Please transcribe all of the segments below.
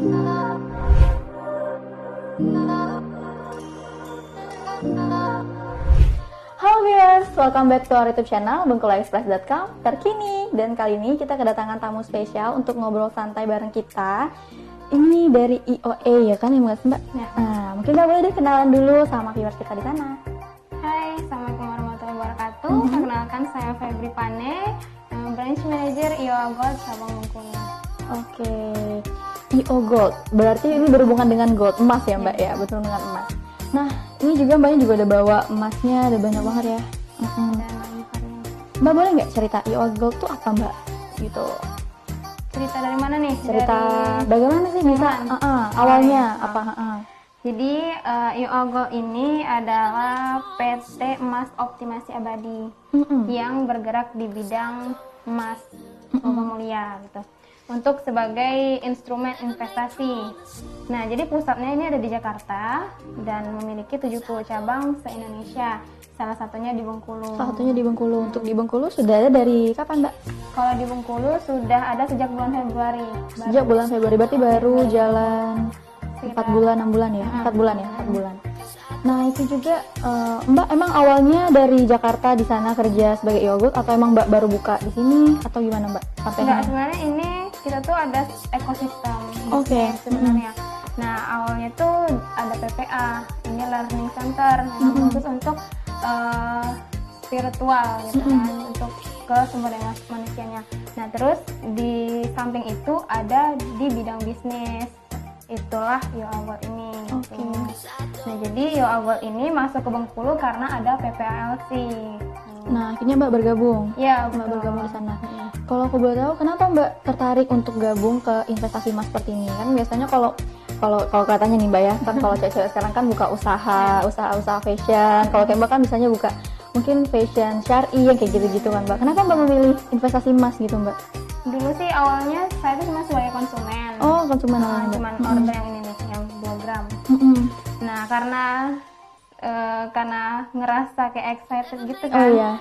Halo viewers, welcome back to our YouTube channel bengkulaexpress.com terkini. Dan kali ini kita kedatangan tamu spesial untuk ngobrol santai bareng kita. Ini dari IOA ya kan ya Mbak? Ya. Nah, mungkin Mbak boleh deh kenalan dulu sama viewers kita di sana. Hai, Assalamualaikum warahmatullahi wabarakatuh. Perkenalkan saya Febri Pane, Branch Manager IOA Gold cabang Bengkulu. Oke, IO Gold, berarti ini berhubungan dengan gold, emas ya Mbak ya, betul dengan emas. Nah, ini juga Mbaknya juga ada bawa emasnya, ada banyak banget ya. Dan lagi varian. Mbak boleh nggak cerita IO Gold tuh apa Mbak? Gitu. Cerita dari mana nih? Cerita Dari bagaimana sih bisa? Taiwan. Awalnya Oh, iya. apa? Jadi IOA Gold ini adalah PT Emas Optimasi Abadi yang bergerak di bidang emas logam mulia gitu. Untuk sebagai instrumen investasi. Nah, jadi pusatnya ini ada di Jakarta dan memiliki 70 cabang se-Indonesia. Salah satunya di Bengkulu. Salah satunya di Bengkulu. Untuk di Bengkulu sudah ada dari kapan Mbak? Kalau di Bengkulu sudah ada sejak bulan Februari. Sejak bulan Februari, berarti baru jalan 4 bulan, 6 bulan ya? 4 bulan ya? 4 bulan. Nah, itu juga Mbak emang awalnya dari Jakarta di sana kerja sebagai IO Gold atau emang Mbak baru buka di sini atau gimana Mbak? Enggak, sebenarnya ini kita tuh ada ekosistem Oke. sebenarnya. Nah, awalnya tuh ada PPA, ini learning center, memang khusus untuk spiritual gitu kan, untuk ke sumber daya manusianya. Nah, terus di samping itu ada di bidang bisnis, itulah IOA Gold ini. Oke. Nah, jadi IOA Gold ini masuk ke Bengkulu karena ada PPALC. Nah, akhirnya Mbak bergabung. Ya, Mbak betul. bergabung di sana. Kalau aku boleh tahu, kenapa Mbak tertarik untuk gabung ke investasi emas seperti ini? Kan biasanya kalau katanya nih Mbak ya, kan kalau cewek-cewek sekarang kan buka usaha fashion. Kalau kayak Mbak kan misalnya buka mungkin fashion syar'i yang kayak gitu-gitu kan Mbak. Kenapa Mbak memilih investasi emas gitu Mbak? Dulu sih awalnya saya tuh cuma sebagai konsumen. Oh, konsumen awalnya Mbak. Cuman order yang ini nih, yang 2 gram. Nah, karena ngerasa kayak excited gitu kan. Oh iya.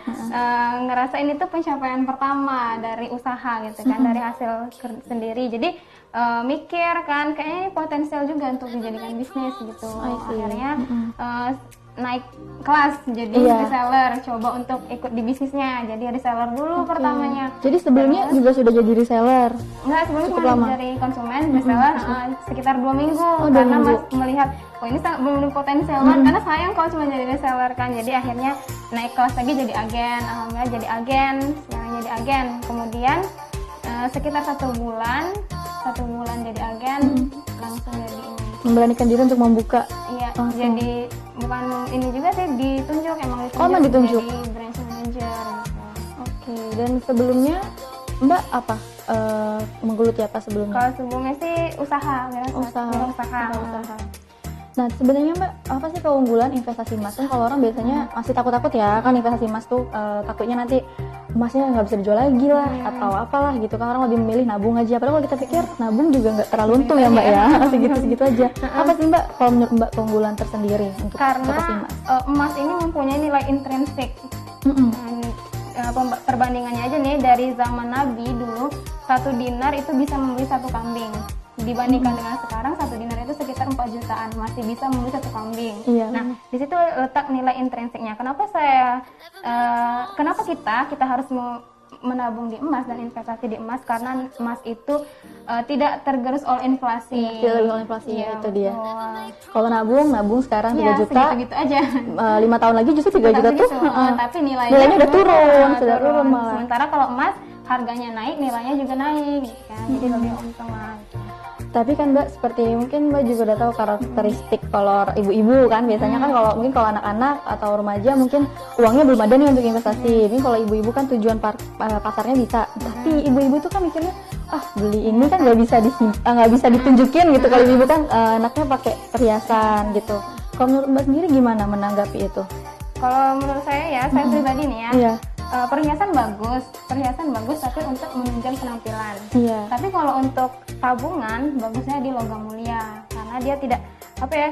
Ngerasa ini tuh pencapaian pertama dari usaha gitu kan, dari hasil sendiri. Jadi mikir kan kayaknya ini potensial juga untuk dijadikan bisnis gitu. I see. Akhirnya naik kelas jadi Iya. reseller, coba untuk ikut di bisnisnya. Jadi reseller dulu pertamanya. Jadi sebelumnya juga sudah jadi reseller. Enggak, sebelumnya Cukup cuma lama? dari konsumen reseller sekitar 2 minggu. Oh, 2 karena minggu. melihat ini sangat belum potensial banget, karena sayang kalau cuma jadi reseller kan. Jadi akhirnya naik kelas lagi jadi agen. Alhamdulillah jadi agen, sekarang jadi agen. Kemudian sekitar 1 bulan jadi agen, langsung jadi ini. Memberanikan diri untuk membuka. Iya, Langsung. jadi bukan ini juga sih, ditunjuk, emang ditunjuk, Oh, emang ditunjuk? jadi branch manager gitu. Oke, dan sebelumnya Mbak apa? Menggeluti apa sebelumnya? Kalau sebelumnya sih usaha. Usaha. Nah, sebenarnya Mbak, apa sih keunggulan investasi emas? Kan kalau orang biasanya masih takut-takut ya, kan investasi emas tuh takutnya nanti emasnya nggak bisa dijual lagi lah, atau apalah gitu kan, orang lebih memilih nabung aja. Padahal kalau kita pikir nabung juga nggak terlalu untung ya Mbak ya, segitu-segitu aja. Apa sih Mbak, kalau menurut Mbak keunggulan tersendiri untuk investasi Karena emas? emas ini mempunyai nilai intrinsik. Mm-mm. Perbandingannya aja nih, dari zaman Nabi dulu 1 dinar itu bisa membeli 1 kambing. Dibandingkan dengan sekarang 1 dinar itu sekitar 4 jutaan, masih bisa membeli 1 kambing. Iya. Nah, di situ letak nilai intrinsiknya. Kenapa kita harus menabung di emas dan investasi di emas? Karena emas itu tidak tergerus oleh inflasi. Tidak tergerus oleh inflasi, Iya, itu dia. betul. Kalau nabung sekarang 3 Ya, juta, segitu-gitu aja. 5 tahun lagi justru 3 juta tuh. Tapi nilainya udah turun, sudah turun malah. Sementara kalau emas harganya naik, nilainya juga naik gitu kan. Jadi lebih untung lah. Tapi kan Mbak, seperti mungkin Mbak juga udah tahu karakteristik kalau ibu-ibu kan biasanya kan kalau anak-anak atau remaja mungkin uangnya belum ada nih untuk investasi. Mungkin kalau ibu-ibu kan tujuan pasarnya bisa. Tapi ibu-ibu tuh kan mikirnya beli ini kan nggak bisa ditunjukin gitu. Kalau ibu kan anaknya pakai perhiasan gitu. Kalau menurut Mbak sendiri gimana menanggapi itu? Kalau menurut saya ya, saya pribadi nih ya. Iya. Perhiasan bagus tapi untuk menunjang penampilan. Iya. Tapi kalau untuk tabungan bagusnya di logam mulia, karena dia tidak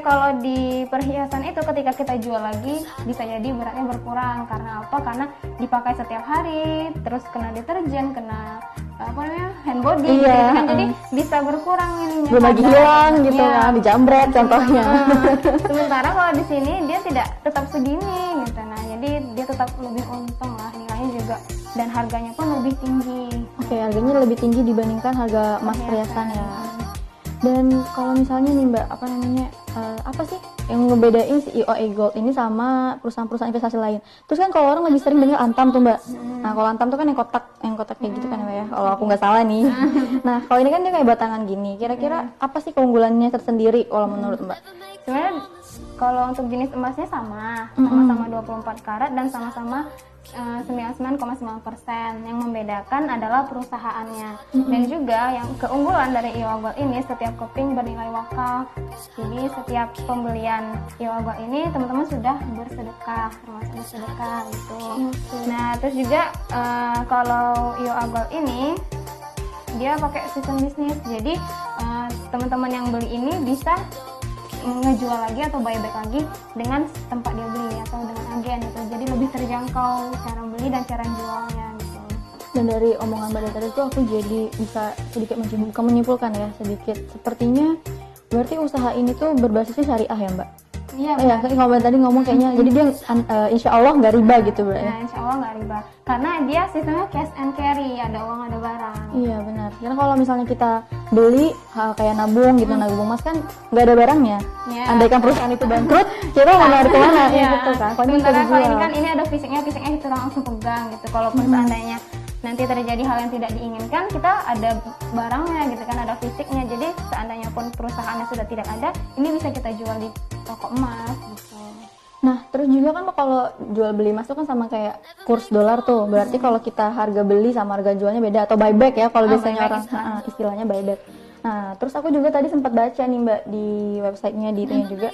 kalau di perhiasan itu ketika kita jual lagi bisa jadi beratnya berkurang. Karena apa? Karena dipakai setiap hari, terus kena deterjen, kena apa namanya hand body Iya, gitu kan, jadi bisa berkurang ininya. belum lagi kadar. hilang gitu Iya. kan, dijambret contohnya. Sementara kalau di sini dia tidak tetap segini gitu, nah jadi dia tetap lebih untung lah, nilainya juga dan harganya pun lebih tinggi. Oke, harganya lebih tinggi dibandingkan harga emas perhiasan ya. Dan kalau misalnya nih Mbak, apa namanya, apa sih yang ngebedain si IOA Gold ini sama perusahaan-perusahaan investasi lain? Terus kan kalau orang lebih sering dengar Antam tuh Mbak. Nah kalau Antam tuh kan yang kotak kayak gitu kan ya, kalau aku nggak salah nih. Nah kalau ini kan dia kayak batangan gini. Kira-kira apa sih keunggulannya tersendiri kalau menurut Mbak? Sebenarnya kalau untuk jenis emasnya sama-sama 24 karat dan sama-sama 99,9%. Yang membedakan adalah perusahaannya. Dan juga yang keunggulan dari IOA Gold ini, setiap keping bernilai wakaf. Jadi setiap pembelian IOA Gold ini teman-teman sudah bersedekah, termasuk bersedekah gitu. Nah terus juga kalau IOA Gold ini dia pakai sistem bisnis, jadi teman-teman yang beli ini bisa ngejual lagi atau buyback lagi dengan tempat dia beli atau dengan agen gitu, jadi lebih terjangkau cara beli dan cara jualnya gitu. Dan dari omongan Mbak tadi tuh aku jadi bisa sedikit menyimpulkan ya sedikit, sepertinya berarti usaha ini tuh berbasisnya syariah ya Mbak? Iya, ya kan kalau Mbak tadi ngomong kayaknya jadi dia insya Allah nggak riba gitu berarti. Nah, insya Allah nggak riba karena dia sistemnya cash and carry, ada uang ada barang. Iya benar, karena kalau misalnya kita beli kayak nabung gitu, nabung emas kan nggak ada barangnya. Andaikan perusahaan itu bangkrut, kita mau narik kemana? Gitu kan. Sementara kalau ini kan ini ada fisiknya kita langsung pegang gitu. Kalaupun seandainya nanti terjadi hal yang tidak diinginkan, kita ada barangnya gitu kan, ada fisiknya. Jadi seandainya pun perusahaannya sudah tidak ada, ini bisa kita jual di toko emas gitu. Nah, terus juga kan kalau jual beli emas itu kan sama kayak kurs dolar tuh. Berarti kalau kita harga beli sama harga jualnya beda, atau buyback ya kalau biasanya orang istilahnya buyback. Nah, terus aku juga tadi sempat baca nih Mbak di websitenya di itunya juga.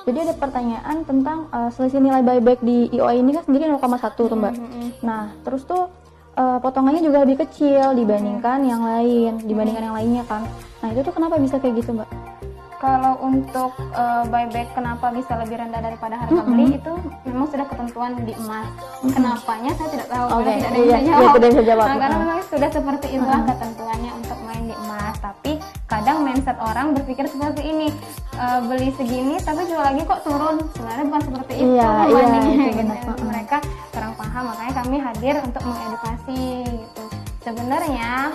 Jadi ada pertanyaan tentang selisih nilai buyback di IOA ini kan sendiri 0,1 tuh Mbak. Nah, terus tuh potongannya juga lebih kecil dibandingkan yang lainnya kan. Nah, itu tuh kenapa bisa kayak gitu Mbak? Kalau untuk buyback kenapa bisa lebih rendah daripada harga beli, itu memang sudah ketentuan di emas. Kenapanya saya tidak tahu, karena tidak ada yang bisa jawab. Nah, karena memang sudah seperti itulah ketentuannya untuk main di emas. Tapi kadang mindset orang berpikir seperti ini, beli segini tapi jual lagi kok turun. Sebenarnya bukan seperti itu. Mereka kurang paham, makanya kami hadir untuk mengedukasi gitu. Sebenarnya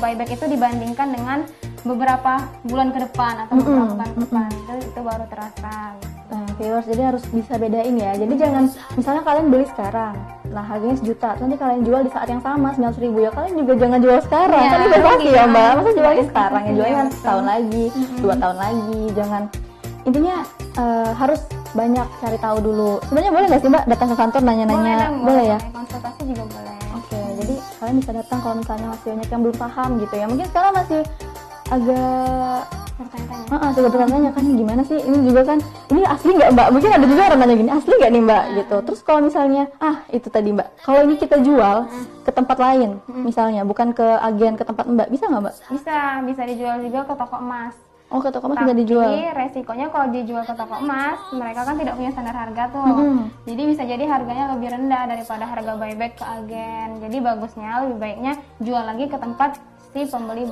buyback itu dibandingkan dengan beberapa bulan ke depan atau beberapa bulan ke depan itu baru terasa gitu. Nah, viewers, jadi harus bisa bedain ya. Jadi jangan misalnya kalian beli sekarang, nah harganya 1 juta, nanti kalian jual di saat yang sama 900.000 ya, kalian juga jangan jual sekarang. Kan investasi ya Mbak, masa jualnya sekarang ya, jualnya kan setahun lagi, 2 tahun lagi. Jangan, intinya harus banyak cari tahu dulu. Sebenarnya boleh nggak sih Mbak datang ke kantor nanya-nanya? Boleh ya? Konsultasi juga boleh. Oke, jadi kalian bisa datang kalau misalnya masih banyak yang belum paham gitu ya. Mungkin sekarang masih agak bertanya-tanya kan gimana sih ini juga kan, ini asli nggak Mbak? Mungkin ada juga orang nanya gini, asli nggak nih Mbak gitu. Terus kalau misalnya itu tadi Mbak, kalau ini kita jual ke tempat lain misalnya, bukan ke agen, ke tempat Mbak, bisa nggak Mbak? Bisa dijual juga ke toko emas. Oh, ke toko emas bisa dijual. Tapi resikonya kalau dijual ke toko emas, mereka kan tidak punya standar harga tuh. Jadi bisa jadi harganya lebih rendah daripada harga buyback ke agen. Jadi bagusnya, lebih baiknya jual lagi ke tempat si pembeli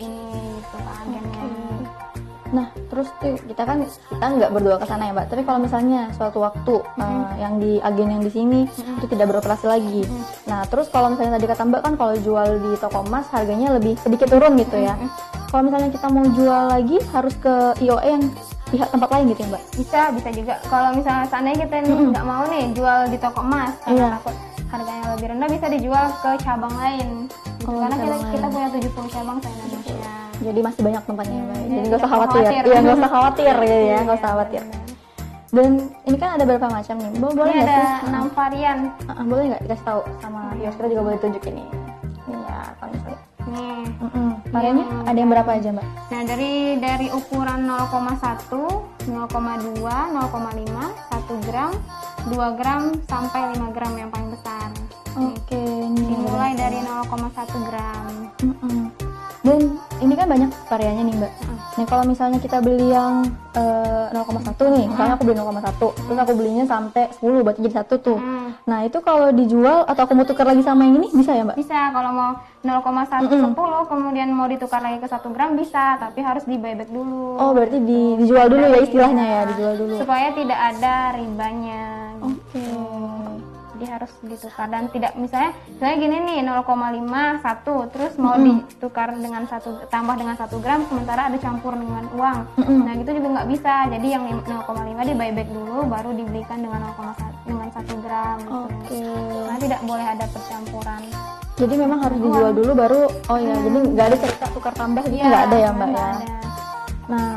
ini gitu, ke agennya. Nah, terus tuh kita nggak berdua ke sana ya Mbak. Tapi kalau misalnya suatu waktu yang di agen yang di sini itu tidak beroperasi lagi. Nah, terus kalau misalnya tadi kata Mbak kan kalau jual di toko emas harganya lebih sedikit turun gitu ya. Kalau misalnya kita mau jual lagi harus ke IOA yang pihak tempat lain gitu ya Mbak? Bisa juga. Kalau misalnya seandainya kita nggak mau nih jual di toko emas karena takut harganya lebih rendah, bisa dijual ke cabang lain. Gitu. Karena kita punya 70 cabang di Indonesia. Jadi masih banyak tempatnya Mbak. Jadi nggak usah khawatir. Iya, nggak usah khawatir gitu ya, nggak usah khawatir. Dan ini kan ada berapa macam nih? Boleh nggak sih? Ada 6 varian. Boleh nggak dikasih tahu sama viewers kita juga boleh tunjuk ini? Iya, kalau misalnya. Nih. Variannya ada yang berapa aja Mbak? Nah dari ukuran 0,1, 0,2, 0,5, 1 gram, 2 gram sampai 5 gram yang paling besar. Oke. Dimulai dari 0,1 gram. Dan ini kan banyak variannya nih Mbak. Nih kalau misalnya kita beli yang 0,1 nih, misalnya aku beli 0,1, terus aku belinya sampai 10, berarti jadi 1 tuh. Nah itu kalau dijual atau aku mau tukar lagi sama yang ini bisa ya Mbak? Bisa, kalau mau 0,1 10 kemudian mau ditukar lagi ke 1 gram bisa, tapi harus di buyback dulu. Oh berarti dijual dulu ya istilahnya ya, dijual dulu. Supaya tidak ada ribanya. Oke. Jadi harus ditukar dan tidak misalnya gini nih 0,5 1 terus mau ditukar dengan tambah dengan 1 gram sementara ada campur dengan uang. Nah gitu juga nggak bisa. Jadi yang 0,5 di buyback dulu baru dibelikan dengan 0,1 dengan 1 gram gitu. Oke. Karena tidak boleh ada percampuran. Jadi memang harus dijual dulu baru. Oh ya, jadi nggak ada cerita tukar tambah gitu, nggak ada ya Mbak ya. Ada. Nah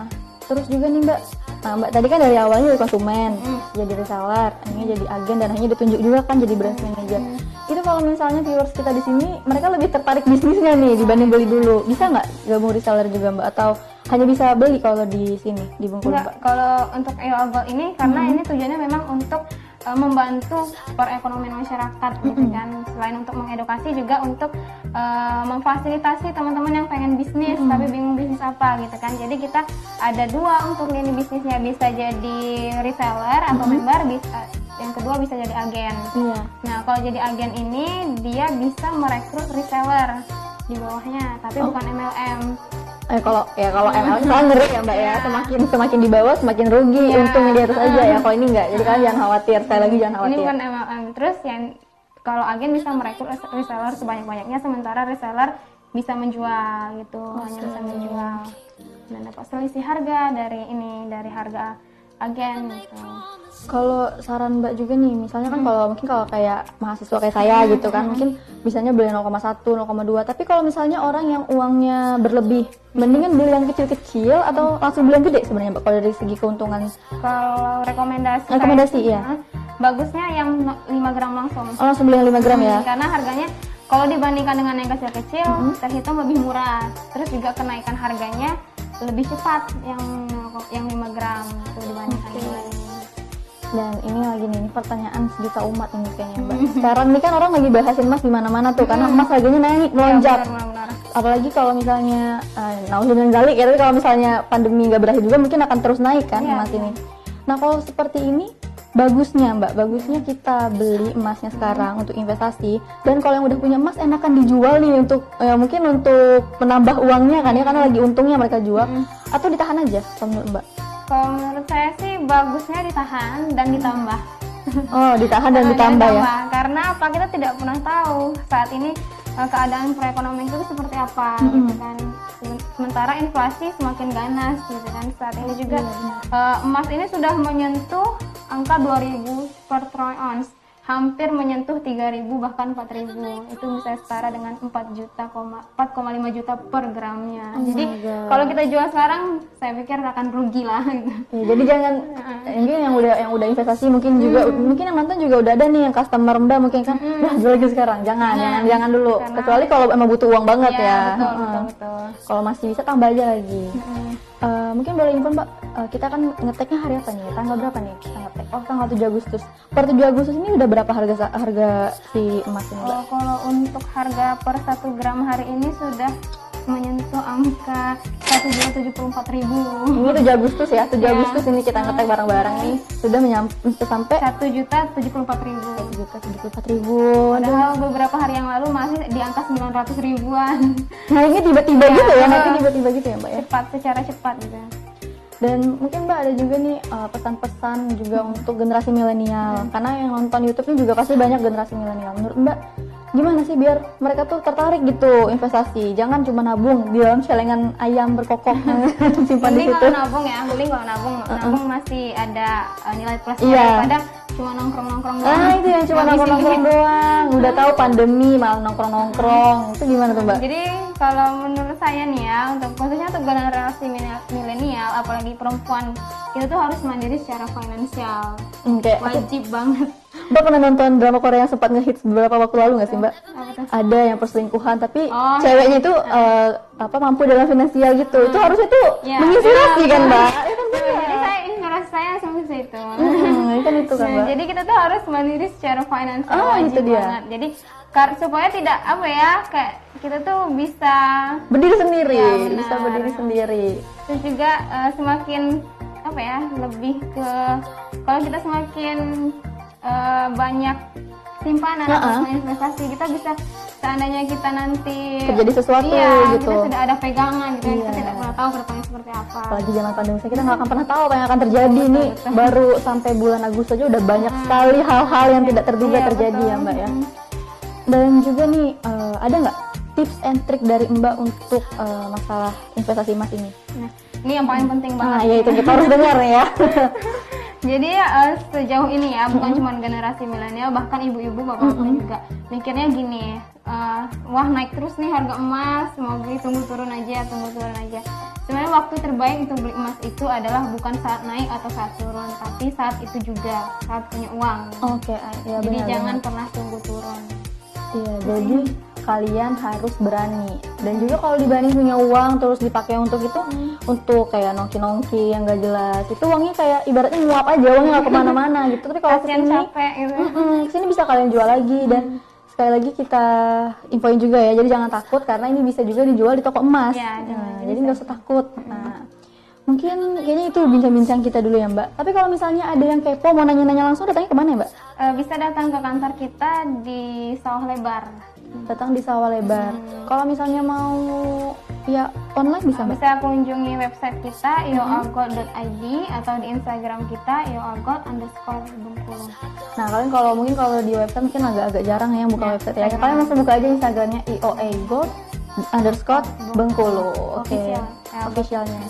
terus juga nih Mbak. Nah Mbak tadi kan dari awalnya dari konsumen, jadi reseller, akhirnya jadi agen dan akhirnya ditunjuk juga kan jadi brand manager. Itu kalau misalnya viewers kita di sini, mereka lebih tertarik bisnisnya nih dibanding beli dulu, bisa nggak gabung reseller juga Mbak? Atau hanya bisa beli kalau di sini di Bengkulu Mbak? Kalau untuk EO Gold ini karena ini tujuannya memang untuk membantu perekonomian masyarakat gitu kan. Selain untuk mengedukasi juga untuk memfasilitasi teman-teman yang pengen bisnis tapi bingung bisnis apa gitu kan. Jadi kita ada dua untuk lini bisnisnya, bisa jadi reseller atau member, bisa yang kedua bisa jadi agen. Nah kalau jadi agen ini dia bisa merekrut reseller di bawahnya tapi bukan MLM. Kalau ML soalnya ngeri ya Mbak ya, semakin di bawah semakin rugi, untungnya di atas aja ya. Kalau ini enggak, jadi kalian jangan khawatir, sekali lagi jangan khawatir. Ini bukan MLM. Terus yang kalau agen bisa merekrut reseller sebanyak-banyaknya, sementara reseller bisa menjual gitu, hanya bisa menjual dan dapat selisih harga dari harga agen gitu. Kalau saran Mbak juga nih, misalnya kan kalau kayak mahasiswa kayak saya gitu kan, mungkin bisanya beli 0,1, 0,2. Tapi kalau misalnya orang yang uangnya berlebih, mendingan beli yang kecil-kecil atau langsung beli yang gede sebenarnya Mbak kalau dari segi keuntungan? Kalau rekomendasi iya. Bagusnya yang 5 gram langsung. Oh, langsung beli yang 5 gram ya? Karena harganya kalau dibandingkan dengan yang kecil-kecil terhitung lebih murah. Terus juga kenaikan harganya lebih cepat yang 5 gram itu dibandingkan yang lain. Dan ini lagi nih pertanyaan sejuta umat ini kayaknya Mbak. Sekarang nih kan orang lagi bahasin emas di mana-mana tuh karena emas harganya naik melonjak. Benar. Apalagi kalau misalnya nauzubillah zalik ya, tapi kalau misalnya pandemi nggak berakhir juga mungkin akan terus naik kan emas ini. Nah kalau seperti ini bagusnya kita beli emasnya sekarang untuk investasi, dan kalau yang udah punya emas enakan dijual nih untuk mungkin untuk menambah uangnya kan ya, karena lagi untungnya mereka jual, atau ditahan aja kalau menurut Mbak? Kalau menurut saya sih bagusnya ditahan dan ditambah. Oh, ditahan dan ditambah ya? Karena apa, kita tidak pernah tahu saat ini keadaan perekonomian itu seperti apa gitu kan. Sementara inflasi semakin ganas gitu kan. Saat ini juga emas ini sudah menyentuh angka 2.000 per troy ounce, hampir menyentuh 3.000 bahkan 4.000. Itu bisa setara dengan 4,5 juta per gramnya. Jadi kalau kita jual sekarang saya pikir akan rugi lah gitu. Ya, jadi jangan mungkin yang udah investasi mungkin juga mungkin yang nonton juga udah ada nih yang customer Mbak mungkin kan wah jual lagi sekarang. Jangan dulu. Karena, kecuali kalau emang butuh uang banget ya. Betul. Kalau masih bisa tambah aja lagi. Mungkin boleh info Mbak, kita kan ngeteknya hari apa nih? Tanggal berapa nih kita ngetek? Oh, tanggal 7 Agustus. Per 7 Agustus ini udah berapa harga si emas ini Mbak? Kalau untuk harga per 1 gram hari ini sudah menyentuh angka 1.074.000. Ini 7 Agustus ya, 7 Agustus ini kita ngetek bareng-bareng nih sudah sampai 1.074.000. 1.074.000. Padahal beberapa hari yang lalu masih di angka 900 ribuan. Nah ini tiba-tiba gitu ya, naiknya tiba-tiba gitu ya Mbak ya? Secara cepat gitu. Dan mungkin Mbak ada juga nih pesan-pesan juga untuk generasi milenial, karena yang nonton YouTube ini juga pasti banyak generasi milenial. Menurut Mbak gimana sih biar mereka tuh tertarik gitu investasi, jangan cuma nabung di dalam celengan ayam berkokok simpan di situ. Kalau nabung ya, nabung masih ada nilai plusnya daripada cuma nongkrong doang. Nah itu yang cuma nongkrong doang, udah tahu pandemi malah nongkrong, itu gimana tuh Mbak? Jadi kalau menurut saya nih ya, khususnya untuk generasi milenial, apalagi perempuan, kita tuh harus mandiri secara finansial. Wajib banget. Mbak pernah nonton drama Korea yang sempat ngehits beberapa waktu lalu nggak sih Mbak? Ada yang perselingkuhan tapi ceweknya itu mampu dalam finansial gitu. Itu harusnya tuh menginspirasi kan Mbak? Jadi inspirasi saya langsung ke situ. Kan itu kan Mbak. Jadi kita tuh harus mandiri secara finansial, wajib banget. Jadi supaya tidak apa ya, kayak kita tuh bisa berdiri sendiri, Ya, benar. bisa berdiri sendiri. terus juga semakin apa ya, lebih ke kalau kita semakin banyak simpanan atau investasi, kita bisa seandainya kita nanti Terjadi sesuatu iya, gitu. kita sudah ada pegangan gitu ya, kita Iya. tidak pernah tahu kedepannya seperti apa. Apalagi zaman pandemi kita nggak akan pernah tahu apa yang akan terjadi nih. Baru sampai bulan Agustus aja udah banyak sekali hal-hal yang tidak terduga Iya, terjadi betul. ya Mbak ya. Dan juga nih ada nggak tips and trick dari Mbak untuk masalah investasi emas ini? Nah, ini yang paling penting banget. Nah, ya itu kita harus dengar ya. Jadi sejauh ini ya, bukan cuma generasi milenial, bahkan ibu-ibu, bapak-bapak juga mikirnya gini, wah naik terus nih harga emas, mau beli tunggu turun aja. Sebenarnya waktu terbaik untuk beli emas itu adalah bukan saat naik atau saat turun, tapi saat itu juga, saat punya uang. Oke, ya Jadi benar. jangan pernah tunggu turun. Iya, jadi kalian harus berani. Dan juga kalau dibanding punya uang terus dipakai untuk itu, untuk kayak nongki-nongki yang gak jelas, itu uangnya kayak ibaratnya nguap aja, uangnya gak kemana-mana gitu. Tapi kalau Kasian kesini, capek gitu. kesini bisa kalian jual lagi. Dan sekali lagi kita infoin juga ya, jadi jangan takut karena ini bisa juga dijual di toko emas. Ya, Jadi nggak usah takut. Nah, mungkin kayaknya itu bincang-bincang kita dulu ya Mbak. Tapi kalau misalnya ada yang kepo mau nanya-nanya langsung, datangnya kemana ya Mbak? Bisa datang ke kantor kita di Sawah Lebar. Datang di Sawah Lebar. Kalau misalnya mau ya online bisa Mbak? Bisa kunjungi website kita ioagold.id atau di Instagram kita ioagold_Bengkulu. Nah kalian kalau mungkin kalau di website mungkin agak-agak jarang ya buka website ya. Kalian langsung buka aja Instagramnya ioagold_Bengkulu. Oke. Officialnya.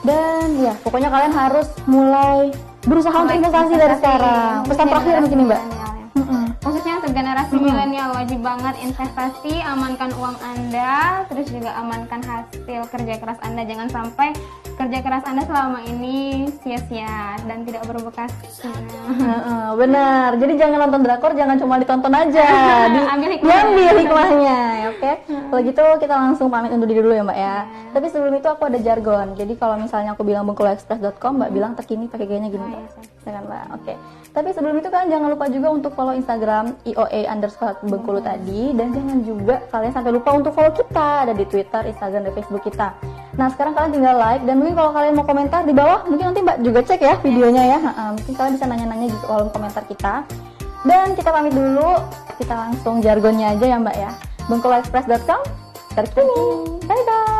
Dan ya pokoknya kalian harus mulai berusaha untuk investasi dari sekarang. Pesan terakhir mungkin nih Mbak. Khususnya untuk generasi milenial, wajib banget investasi, amankan uang Anda, terus juga amankan hasil kerja keras Anda. Jangan sampai kerja keras Anda selama ini sia-sia dan tidak berbekas. Benar. Jadi jangan nonton drakor, jangan cuma ditonton aja. Ambil hikmahnya. Diambil hikmahnya, oke? Kalau gitu kita langsung pamit undur diri dulu ya Mbak ya. Tapi sebelum itu aku ada jargon. Jadi kalau misalnya aku bilang bengkuluexpress.com, Mbak bilang terkini pakai gayanya gini Mbak. Ya kan Mbak? Oke. Tapi sebelum itu kalian jangan lupa juga untuk follow Instagram ioa_Bengkulu tadi. Dan jangan juga kalian sampai lupa untuk follow kita. Ada di Twitter, Instagram, dan Facebook kita. Nah sekarang kalian tinggal like. Dan mungkin kalau kalian mau komentar di bawah, mungkin nanti Mbak juga cek ya videonya ya. Mungkin kalian bisa nanya-nanya di kolom komentar kita. Dan kita pamit dulu. Kita langsung jargonnya aja ya Mbak ya. bengkuluexpress.com terkini. Bye-bye.